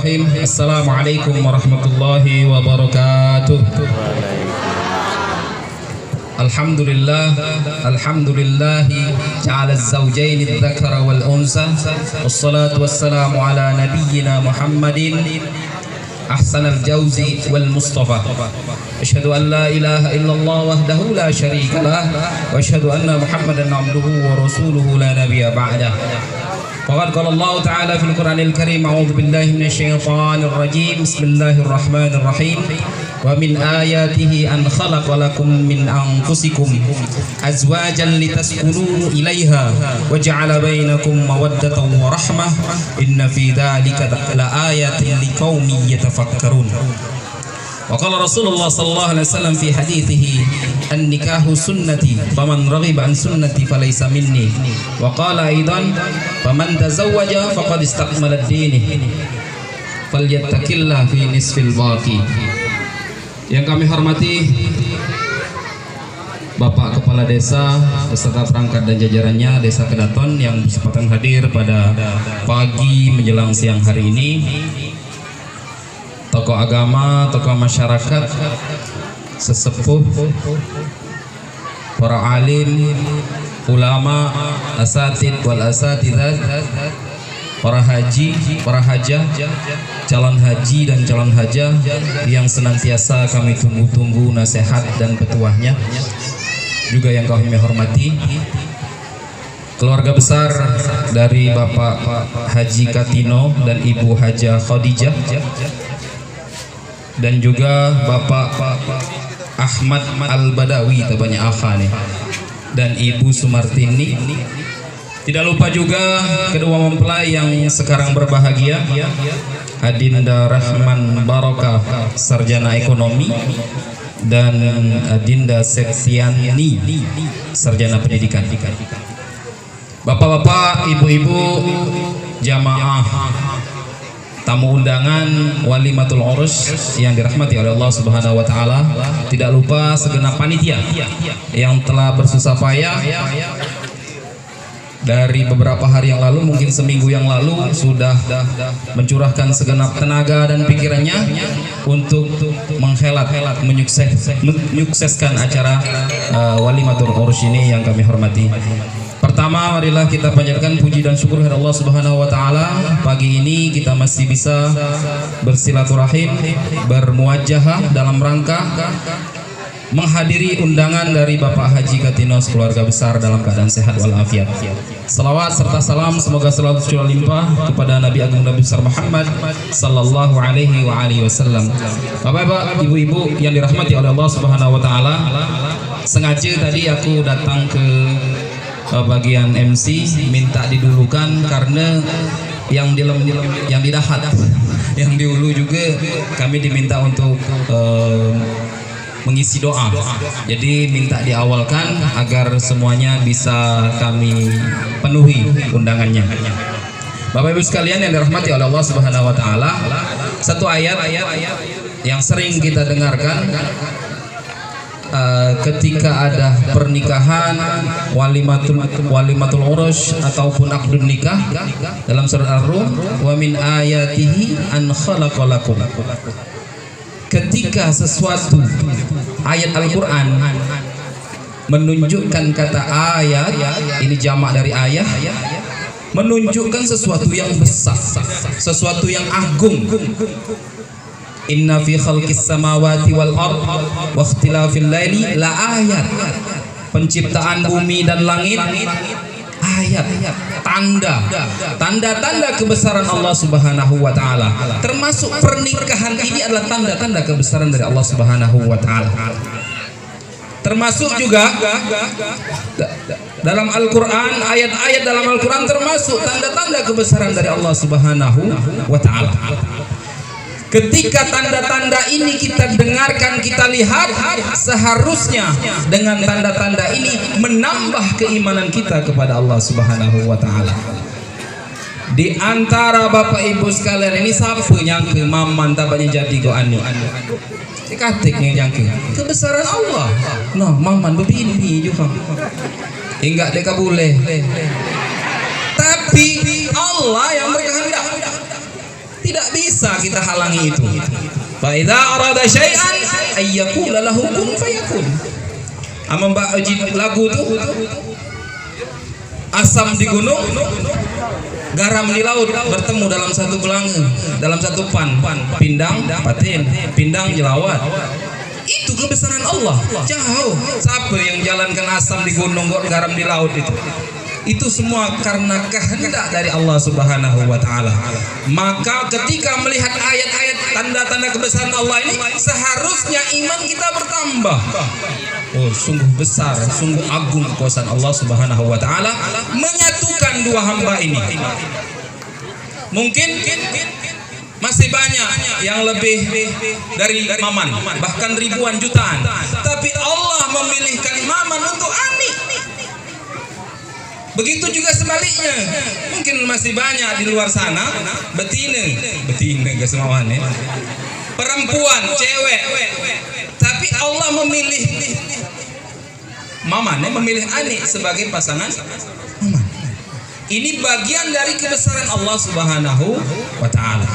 Bismillahirrahmanirrahim. Assalamualaikum warahmatullahi wabarakatuh. Alhamdulillah, alhamdulillahi ja'ala az-zawjayn adh-dhakara wal unsa. Wassalatu wassalamu ala nabiyyina Muhammadin ahsanal jawzi wal mustafa. Asyhadu an la ilaha illallah wahdahu la syarika lah wa asyhadu anna Muhammadan abduhu wa rasuluhu la nabiyya ba'dah. Faqad qala Allah Ta'ala fil Qur'anil Karim, a'udzu billahi minasy syaithanir rajim. Bismillahirrahmanirrahim. Wa min ayatihi an khalaqa lakum min anfusikum azwajan litaskunu ilaiha wa ja'ala bainakum mawaddatan wa rahmah inna fi dzalika laayatin liqaumin yatafakkarun. Wa qala Rasulullah sallallahu alaihi wasallam fi hadithihi an-nikahu sunnati faman raghiba an sunnati falaysa minni wa qala aidan faman tazawwaja faqad istakmala ad-din falyattaqillah fi nisfil baqi. Yang kami hormati Bapak Kepala Desa beserta perangkat dan jajarannya Desa Kedaton yang berkesempatan hadir pada pagi menjelang siang hari ini, tokoh agama, tokoh masyarakat, sesepuh, para alim, ulama, asatid wal asatidzat, para haji, para hajah, calon haji dan calon hajah yang senantiasa kami tunggu-tunggu nasihat dan petuahnya, juga yang kami hormati keluarga besar dari Bapak Haji Katino dan Ibu Hajah Khadijah, dan juga Bapak Ahmad Al-Badawi tabanya akha nih, dan Ibu Sumartini. Tidak lupa juga kedua mempelai yang sekarang berbahagia, Adinda Rahman Barokah sarjana ekonomi dan Adinda Septiani sarjana pendidikan. Bapak-bapak, ibu-ibu, jamaah, tamu undangan walimatul urus yang dirahmati oleh Allah Subhanahu wa taala, tidak lupa segenap panitia yang telah bersusah payah dari beberapa hari yang lalu, mungkin seminggu yang lalu, sudah mencurahkan segenap tenaga dan pikirannya untuk menghelat, menyukseskan acara walimatul urus ini yang kami hormati. Pertama, marilah kita panjatkan puji dan syukur kepada Allah Subhanahu wa taala. Pagi ini kita masih bisa bersilaturahim, bermuajahah dalam rangka menghadiri undangan dari Bapak Haji Katino keluarga besar dalam keadaan sehat walafiat. Salawat serta salam semoga selalu curah limpah kepada Nabi Agung Nabi besar Muhammad sallallahu alaihi wasallam. Bapak-bapak, ibu-ibu yang dirahmati oleh Allah Subhanahu wa taala, sengaja tadi aku datang ke bagian MC minta didulukan karena yang didahat, yang di hulu juga kami diminta untuk mengisi doa, jadi minta diawalkan agar semuanya bisa kami penuhi undangannya. Bapak Ibu sekalian yang dirahmati oleh Allah Subhanahu wa taala, satu ayat yang sering kita dengarkan ketika ada pernikahan, walimatul urus ataupun akdun nikah, dalam surat Ar-Rum, wa min ayatihi an khalaqalakum. Ketika sesuatu ayat Al-Quran menunjukkan kata ayat, ini jamak dari ayah, menunjukkan sesuatu yang besar, sesuatu yang agung. Inna fi khalqis samawati wal ard wa ikhtilafil laili la ayat. Penciptaan bumi dan langit, ayat, tanda-tanda kebesaran Allah Subhanahu wa taala. Termasuk pernikahan ini adalah tanda-tanda kebesaran dari Allah Subhanahu wa taala. Termasuk juga dalam Al-Qur'an, ayat-ayat dalam Al-Qur'an termasuk tanda-tanda kebesaran dari Allah Subhanahu wa taala. Ketika tanda-tanda ini kita dengarkan, kita lihat, seharusnya dengan tanda-tanda ini menambah keimanan kita kepada Allah Subhanahu wa taala. Di antara Bapak Ibu sekalian ini siapa yang ke maman tabanya jadi go anu. Dikatik yang ke kebesaran Allah. Nah, maman begini juga. Enggak deka boleh. Tapi Allah yang berkehendak. Tidak bisa kita halangi itu. Fa idza arada syai'an ayyaqula lahu kun fayakun. Amang lagu tuh, asam di gunung, garam di laut bertemu dalam satu belanga, dalam satu pan, pindang patin, pindang jelawat. Itu kebesaran Allah. Jauh. Siapa yang jalankan asam di gunung, garam di laut itu? Itu semua karena kehendak dari Allah Subhanahu wa taala. Maka ketika melihat ayat-ayat tanda-tanda kebesaran Allah ini, seharusnya iman kita bertambah. Oh, sungguh besar, sungguh agung kekuasaan Allah Subhanahu wa taala menyatukan dua hamba ini. Mungkin masih banyak yang lebih dari Maman, bahkan ribuan jutaan. Tapi Allah memilihkan Maman untuk Ani. Begitu juga sebaliknya. Mungkin masih banyak di luar sana betina gak semawan ya. Perempuan, cewek. Tapi Allah memilih Maman, memilih Ani sebagai pasangan Maman. Ini bagian dari kebesaran Allah Subhanahu wa taala.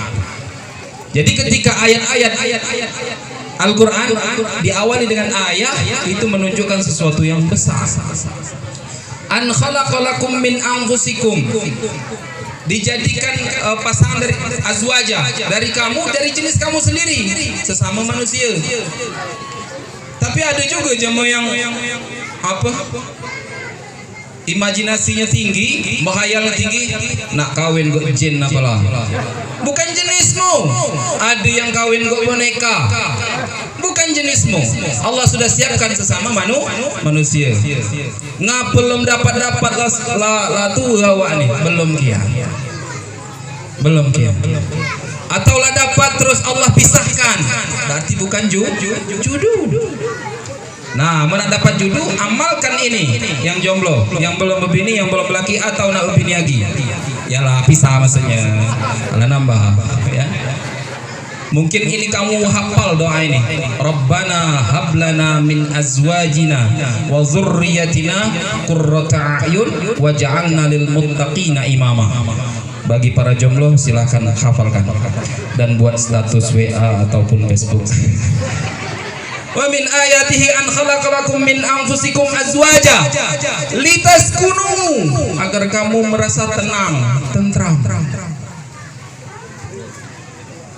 Jadi ketika ayat-ayat Al-Qur'an diawali dengan ayat itu menunjukkan sesuatu yang besar. An khalaqalakum min anfusikum, dijadikan pasangan dari azwaja, dari kamu, dari jenis kamu sendiri, sesama manusia. Tapi ada juga jemaah yang apa? Imajinasinya tinggi, menghayal tinggi, nak kawin go jin apalah. Bukan jenismu. Ada yang kawin go boneka. Bukan jenismu. Allah sudah siapkan sesama manusia. Ngap belum dapat la tu hawa nih, belum kia. Atau lah dapat terus Allah pisahkan. Berarti bukan jodoh. Nah, mau dapat jodoh, amalkan ini. Yang jomblo, yang belum berbini, yang belum laki atau nak berbini lagi. Yalah, pisah maksudnya. Kalau nambah, ya. Mungkin ini kamu hafal doa ini. Rabbana hablana min azwajina wa dzurriyyatina qurrata a'yun waj'alna lil muttaqina imama. Bagi para jomblo silakan hafalkan dan buat status WA ataupun Facebook. Wa min ayatihi an khalaqalakum min anfusikum azwaja litaskunu, agar kamu merasa tentram.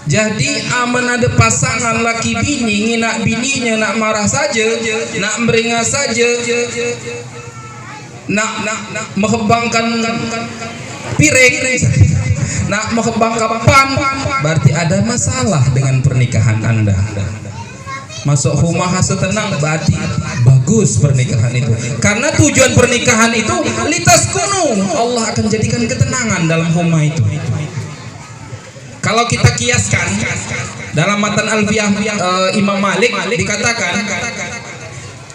Jadi aman ada pasangan laki bini, nak bininya nak marah saja, nak meringas saja, nak mengembangkan piring, nak mengembangkan pan, berarti ada masalah dengan pernikahan Anda. Masuk rumah setenang berarti bagus pernikahan itu. Karena tujuan pernikahan itu litaskunu, Allah akan jadikan ketenangan dalam rumah itu. Kalau kita kiaskan dalam matan Alfiyah Imam Malik dikatakan,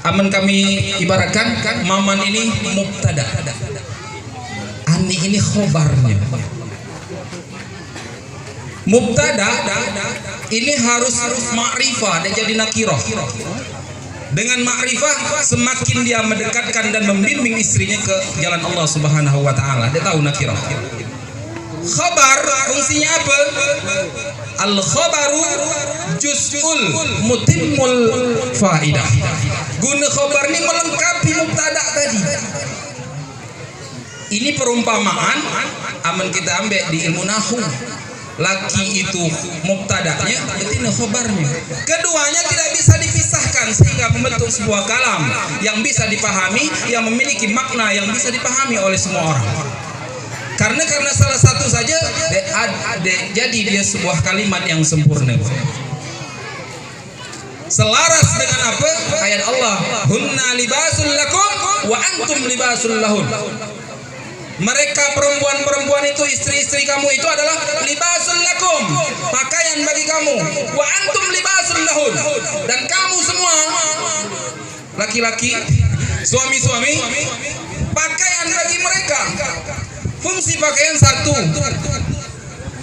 aman kami ibaratkan Maman ini mubtada, Ani ini khobarnya. Mubtada ini harus ma'rifah dan jadi nakirah. Dengan ma'rifah semakin dia mendekatkan dan membimbing istrinya ke jalan Allah Subhanahu wa taala. Dia tahu nakirah. Khabar fungsinya apa? Al khabaru juz'ul mutimmul faidah. Guna khabar ini melengkapi mubtada tadi. Ini perumpamaan aman kita ambil di ilmu nahwu. Laki itu mubtada'nya, betina khabarnya. Keduanya tidak bisa dipisahkan sehingga membentuk sebuah kalam yang bisa dipahami, yang memiliki makna yang bisa dipahami oleh semua orang. Karena salah satu saja jadi dia sebuah kalimat yang sempurna. Selaras dengan apa? Ayat Allah, hunna libasul lakum wa antum libasul lahun. Mereka perempuan-perempuan itu, istri-istri kamu itu adalah libasul lakum, pakaian bagi kamu, wa antum libasul lahun, dan kamu semua laki-laki, suami-suami, pakaian bagi mereka. Fungsi pakaian satu,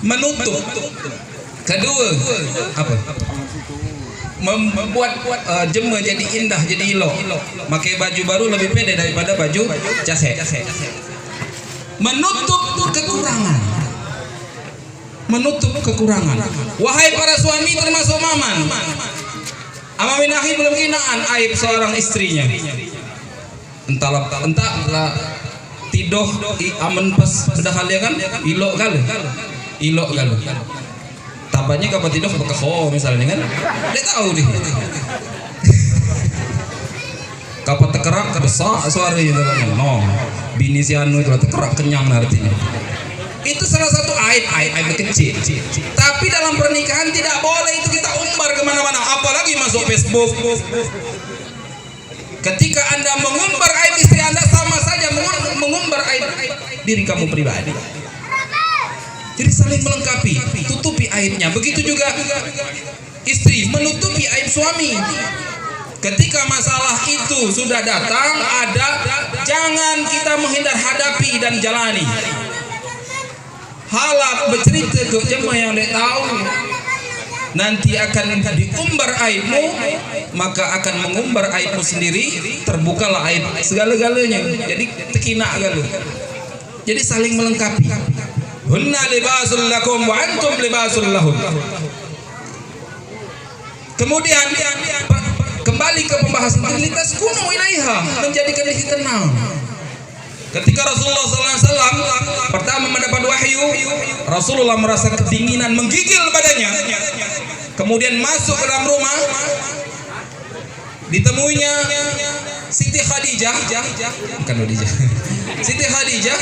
menutup. Kedua, apa? Membuat jema jadi indah, jadi elok. Pakai baju baru lebih pede daripada baju jaket. Menutup kekurangan. menutup kekurangan. Wahai para suami termasuk maman, amaminahi belum kinaan aib seorang istrinya. Entahlah tidoh aman pas sudah kali kan ilok kali. Tabanya kapan tidoh bakal misalnya kan. Dia tahu deh. Kapan tekerak besar suaranya teman. No, bini si anu itu tekerak kenyang artinya. Itu salah satu aib kecil. Tapi dalam pernikahan tidak boleh itu kita umbar kemana-mana, apalagi masuk Facebook. Ketika Anda mengumbar aib istri Anda, sama saja mengumbar aib diri kamu pribadi. Jadi saling melengkapi, tutupi aibnya. Begitu juga istri menutupi aib suami. Ketika masalah itu sudah datang, jangan kita menghindar, hadapi dan jalani. Halap bercerita ke jemaah yang tidak tahu, nanti akan diumbar aibmu, maka akan mengumbar aibmu sendiri, terbukalah aib segala-galanya. Jadi tekina galu. Jadi saling melengkapi. Hunna libasul lakum wa antum libasul lahum. Kemudian kembali ke pembahasan litaskunu ilaiha, menjadikan diri tenang. Ketika Rasulullah SAW pertama mendapat wahyu, Rasulullah merasa kedinginan menggigil badannya. Kemudian masuk ke dalam rumah, ditemuinya Siti Khadijah, bukan Khadijah, Siti Khadijah.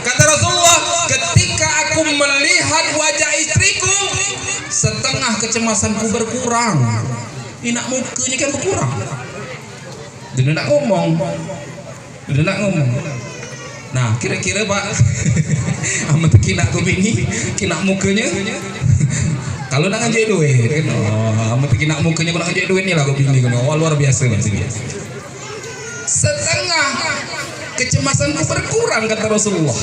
Kata Rasulullah, ketika aku melihat wajah istriku, setengah kecemasanku berkurang. Inak mukanya kan berkurang. Dia nak ngomong. Nah, kira-kira Pak, amat kina aku bini, kina mukanya. Kalau nak ngajak duit, kan? Amat kina mukanya, kalau ngajak duit ni lah aku bini, kan? Wah, luar biasa nih. Setengah kecemasanku berkurang, kata Rasulullah.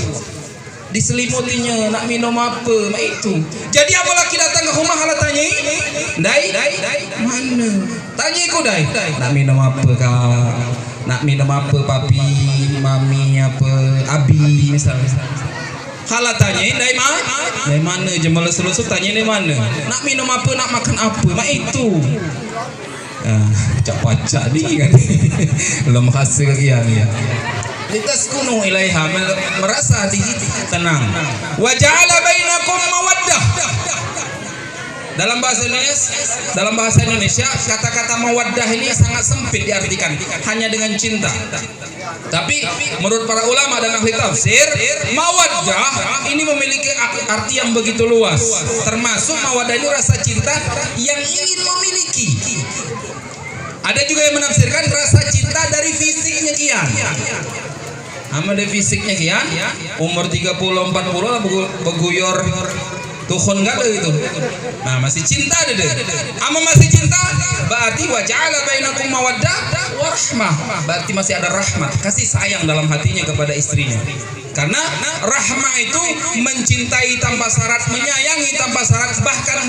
Diselimutinya, nak minum apa, itu. Jadi apalagi datang ke rumah kalau tanya, Dai, mana? Tanya aku Dai, nak minum apa kak? Nak minum apa papi, mami apa, abi misalnya. Kalau tanya, Dai mana? Jemal selusuk tanya dari mana? Nak minum apa, nak makan apa? Mak itu. Cak-cak ni kan. Belum hasil lagi ya. Litaskunu ilaiha, merasa hati tenang. Wa ja'ala bainakum mawaddah. Dalam bahasa Indonesia kata-kata mawaddah ini sangat sempit diartikan, hanya dengan cinta. Tapi menurut para ulama dan ahli tafsir, mawaddah ini memiliki arti yang begitu luas. Termasuk mawaddah ini rasa cinta yang ingin memiliki. Ada juga yang menafsirkan rasa cinta dari fisiknya kian. Ama dari fisiknya kian, umur 30-40 lah beguyor tuhun gak ada itu. Nah masih cinta ada deh. Ama masih cinta, berarti wa ja'ala bainakum mawaddah wa rahmah. Berarti masih ada rahmat, kasih sayang dalam hatinya kepada istrinya. Karena rahmah itu mencintai tanpa syarat, menyayangi tanpa syarat, bahkan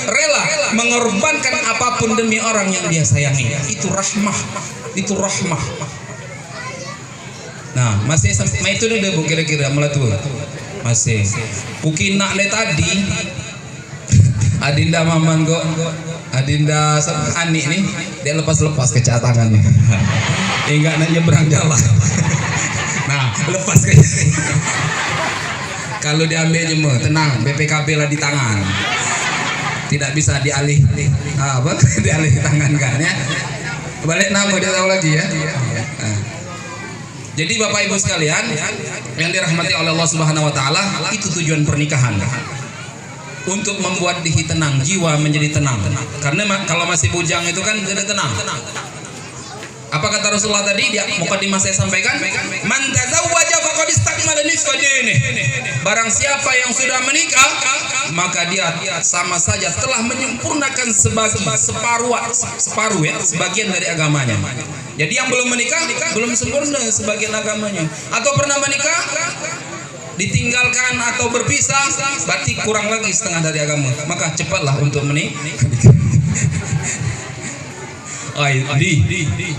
rela mengorbankan apapun demi orang yang dia sayangi. Itu rahmah. Nah, masih sampai itu udah bu kira-kira mulai tuh. Masih. Kukinak le tadi. Adinda maman kok. Adinda Ani nih, dia lepas-lepas kecat tangannya. Enggak nanya nyebrang jalan. Nah, lepas ke. Kalau diambil jemur, tenang, BPKB lah di tangan. Tidak bisa dialih dialih tangan kan ya. Balik nama dia tahu lagi ya. Nah. Jadi Bapak Ibu sekalian yang dirahmati oleh Allah Subhanahu wa taala, itu tujuan pernikahan. Untuk membuat diri tenang, jiwa menjadi tenang. Karena kalau masih bujang itu kan tidak tenang. Apa kata Rasulullah tadi? Dia mukadimah saya sampaikan, man tazawwaja faqad istakmala nisfa dinihi. Barang siapa yang sudah menikah, maka dia sama saja telah menyempurnakan separuh ya, sebagian dari agamanya. Jadi yang belum menikah belum sempurna sebagian agamanya. Atau pernah menikah ditinggalkan atau berpisah, berarti kurang lagi setengah dari agama. Maka cepatlah untuk menikah.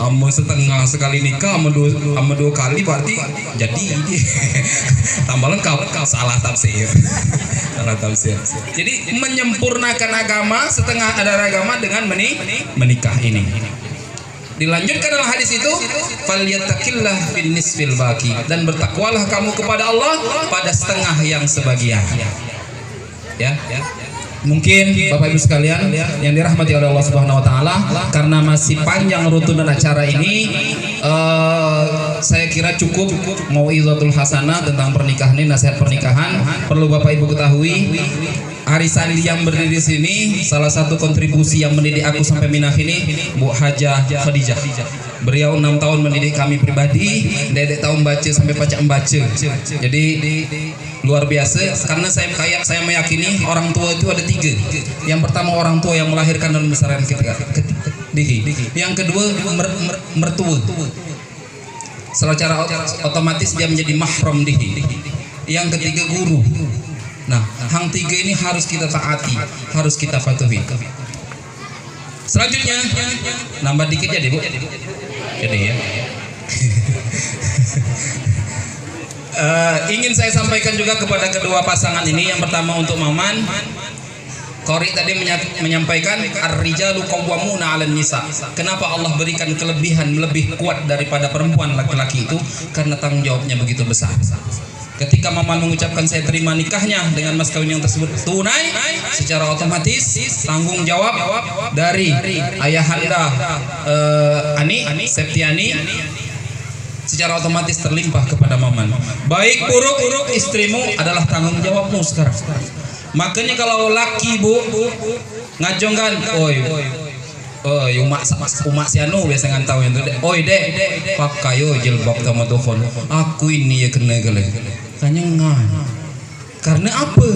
Amo setengah sekali nikah, amo dua kali berarti jadi tambah lengkap, salah tafsir. Salah tafsir. Jadi menyempurnakan agama setengah ada agama dengan menikah ini. Dilanjutkan dalam hadis itu, falyattaqillah fin nisfil baqi, dan bertakwalah kamu kepada Allah pada setengah yang sebagian. Ya. Mungkin Bapak Ibu sekalian yang dirahmati oleh Allah Subhanahu wa taala, karena masih panjang rutunan acara ini, saya kira cukup mau'izatul hasanah tentang pernikahan ini, nasihat pernikahan. Perlu Bapak Ibu ketahui, Arisan yang berdiri di sini, salah satu kontribusi yang mendidik aku sampai minah ini Bu Hajah Khadijah. Beliau 6 tahun mendidik kami pribadi, dedek tahun baca sampai pacak membaca. Jadi luar biasa, karena saya meyakini orang tua itu ada 3. Yang pertama orang tua yang melahirkan dan membesarkan kita. Yang kedua mertua. Secara otomatis dia menjadi mahram dihi. Yang ketiga guru. Nah, hang 3 ini harus kita taati, harus kita patuhi. Selanjutnya, nambah dikit ya, Bu. Jadi ya. Ingin saya sampaikan juga kepada kedua pasangan ini. Yang pertama untuk Maman. Qori tadi menyampaikan ar-rijalu qawwamuna 'alan nisa. Kenapa Allah berikan kelebihan lebih kuat daripada perempuan laki-laki itu? Karena tanggung jawabnya begitu besar. Ketika Maman mengucapkan saya terima nikahnya dengan mas kawin yang tersebut tunai, secara otomatis tanggung jawab dari ayahanda Ani Septiani secara otomatis terlimpah kepada Maman. Baik buruk istrimu adalah tanggung jawabmu sekarang. Makanya kalau laki Bu ngajongkan, umak si anu biasa ngantau itu. Dek, pakai jilbab sama tuhon. Aku ini ya kena gale. Kanyengan. Karena apa?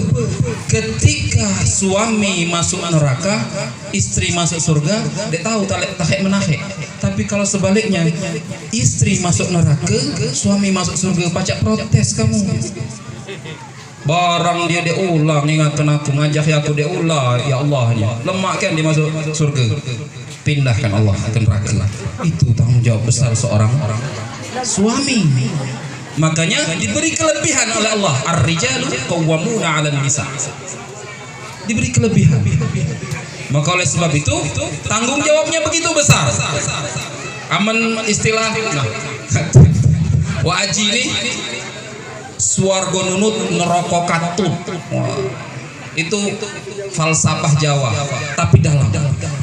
Ketika suami masuk neraka, istri masuk surga, dia tahu tak menahe. Tapi kalau sebaliknya, istri masuk neraka, suami masuk surga, pacak protes kamu. Barang dia ulang, ingatkan aku, ngajak aku dia ulang, ya Allah, lemak kan dia masuk surga. Pindahkan Allah ke neraka. Itu tanggung jawab besar seorang suami. Makanya diberi kelebihan oleh Allah, ar-rijalu qawwamuna 'alan nisa. Diberi kelebihan. Maka oleh sebab itu tanggung jawabnya begitu besar. Aman istilah wa aji ini swarga nunut neraka katut. Itu falsafah Jawa, tapi dalam.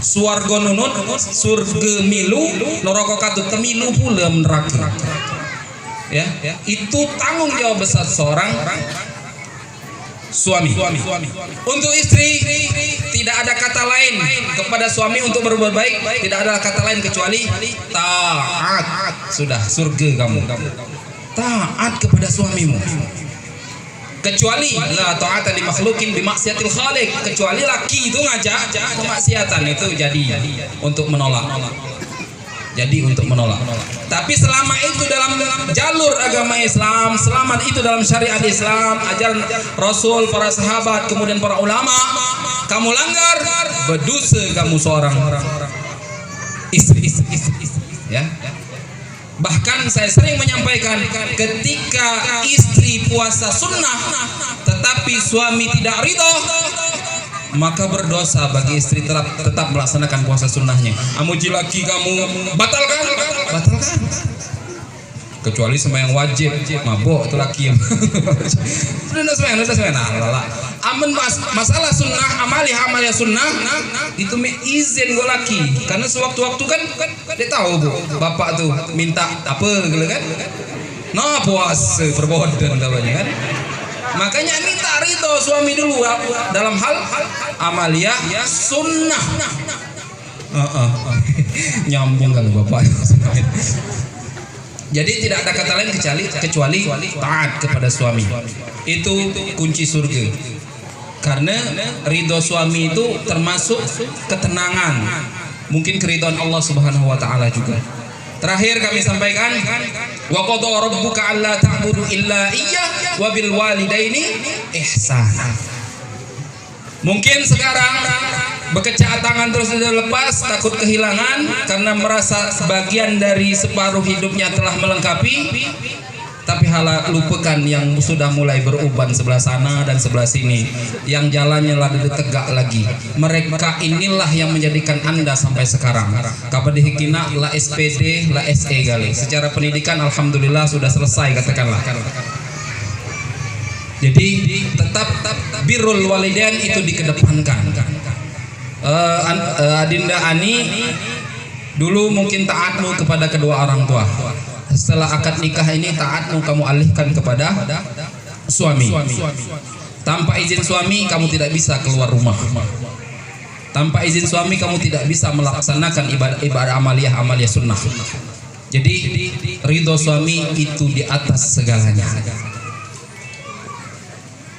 Swarga nunut, surga milu, neraka katut, kemilu pula neraka. Ya, itu tanggung jawab besar seorang suami. Untuk istri tidak ada kata lain kepada suami untuk berbuat baik, tidak ada kata lain kecuali taat. Sudah surga kamu. Taat kepada suamimu. Kecuali la ta'ata li makhluqin bi maksiatil khaliq, kecuali laki itu ngajak kemaksiatan, itu jadi untuk menolak. Tapi selama itu dalam jalur agama Islam, selama itu dalam syariat Islam, ajaran Rasul, para sahabat, kemudian para ulama, kamu langgar, berdosa kamu seorang istri. Ya. Bahkan saya sering menyampaikan, ketika istri puasa sunnah tetapi suami tidak ridho, maka berdosa bagi istri tetap melaksanakan puasa sunnahnya. Amuji laki kamu batalkan. Kecuali sembahyang wajib, mabok itu laki yang sudah sembahyang. Amun masalah sunnah, amalia sunnah itu izin gue laki, karena sewaktu-waktu kan dia tahu Bu, bapak tuh minta apa gitu kan. Nah puasa perbodan namanya kan. Makanya minta ridho suami dulu dalam hal amalia sunnah. Nyambung kalau bapak. Jadi tidak ada kata lain kecuali taat kepada suami. Itu kunci surga. Karena ridho suami itu termasuk ketenangan. Mungkin keridhaan Allah Subhanahu wa taala juga. Terakhir kami sampaikan, wa qadha rabbuka alla ta'budu illa iyyah wa bil walidaini ihsana. Mungkin sekarang bekecak tangan terus lepas, takut kehilangan karena merasa sebagian dari separuh hidupnya telah melengkapi. Tapi hala lupakan yang sudah mulai beruban sebelah sana dan sebelah sini, yang jalannya lebih tegak lagi. Mereka inilah yang menjadikan Anda sampai sekarang. Kapan dihikina la SPD, la SE kali. Secara pendidikan alhamdulillah sudah selesai katakanlah. Jadi tetap birrul walidain itu dikedepankan. Adinda Ani, dulu mungkin taatmu kepada kedua orang tua. Setelah akad nikah ini taatmu kamu alihkan kepada suami. Tanpa izin suami kamu tidak bisa keluar rumah. Tanpa izin suami kamu tidak bisa melaksanakan ibadah amaliyah sunnah. Jadi ridho suami itu di atas segalanya.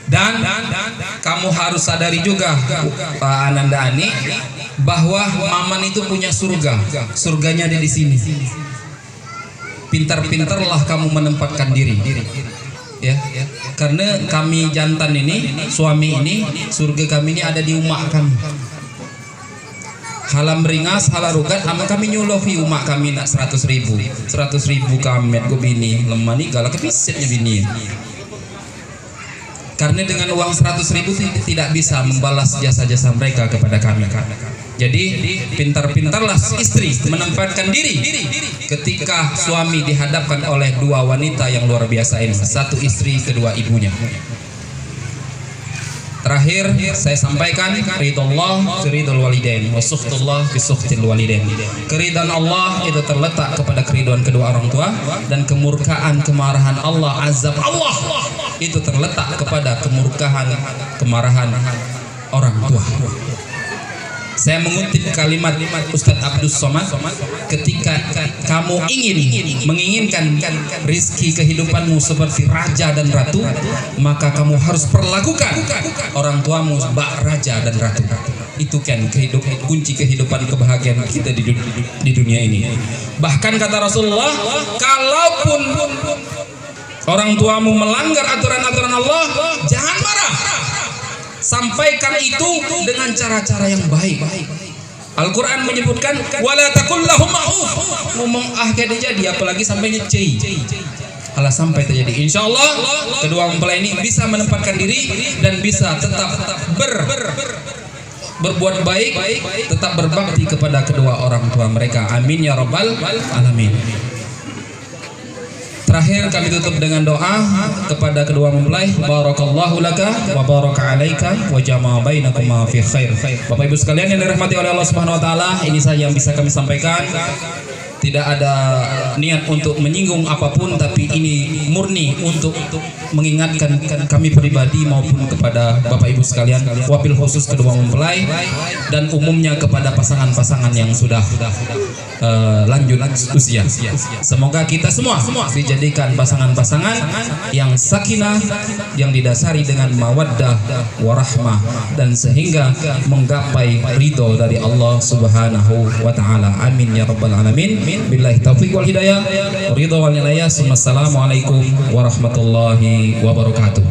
Dan kamu harus sadari juga Pak Ananda Ani, bahwa Maman itu punya surga. Surganya ada di sini. Pintar-pintarlah kamu menempatkan diri, ya. Karena kami jantan ini, suami ini, surga kami ini ada di umak kami. Halam ringas, hala rugat, ama kami nyulohi umak kami nak 100.000 kami gue bini lemah nih galak kepisitnya bini. Karena dengan uang 100.000 tidak bisa membalas jasa-jasa mereka kepada kami. Jadi pintar-pintarlah istri menempatkan diri ketika suami dihadapkan oleh dua wanita yang luar biasa ini, satu istri, kedua ibunya. Terakhir saya sampaikan, ridullah fi ridul walidain wa sukhtullah fi sukhtil walidain. Keridhaan Allah itu terletak kepada keridhaan kedua orang tua, dan kemurkaan kemarahan Allah, azab Allah itu terletak kepada kemarahan orang tua. Saya mengutip kalimat Ustadz Abdus Somad, ketika kamu menginginkan rizki kehidupanmu seperti raja dan ratu, maka kamu harus perlakukan orang tuamu bak raja dan ratu. Itu kan kunci kehidupan kebahagiaan kita di dunia ini. Bahkan kata Rasulullah, kalaupun orang tuamu melanggar aturan-aturan Allah, jangan marah. Sampaikan itu dengan cara-cara yang baik. Al-Quran menyebutkan wala taqul lahum ma'uf. Ngomong kayak jadi, apalagi sampai nyecei. Kalau sampai terjadi, insya Allah kedua mempelai ini bisa menempatkan diri dan bisa tetap berbuat baik, tetap berbakti kepada kedua orang tua mereka. Amin ya rabbal alamin. Terakhir kami tutup dengan doa kepada kedua mempelai. Barakallahu laka wa baraka alaika wa jama'a bainakuma fi khair. Bapak Ibu sekalian yang dirahmati oleh Allah Subhanahu wa taala, ini saja yang bisa kami sampaikan. Tidak ada niat untuk menyinggung apapun, tapi ini murni untuk mengingatkan kami pribadi maupun kepada Bapak Ibu sekalian, wabil khusus kedua mempelai dan umumnya kepada pasangan-pasangan yang sudah lanjut usia. Semoga kita semua dijadikan pasangan-pasangan yang sakinah, yang didasari dengan mawaddah warahmah, dan sehingga menggapai ridho dari Allah Subhanahu wa taala. Amin ya rabbal alamin. Billahi taufiq wal hidayah. Ridho wal inayah. Assalamualaikum warahmatullahi wabarakatuh.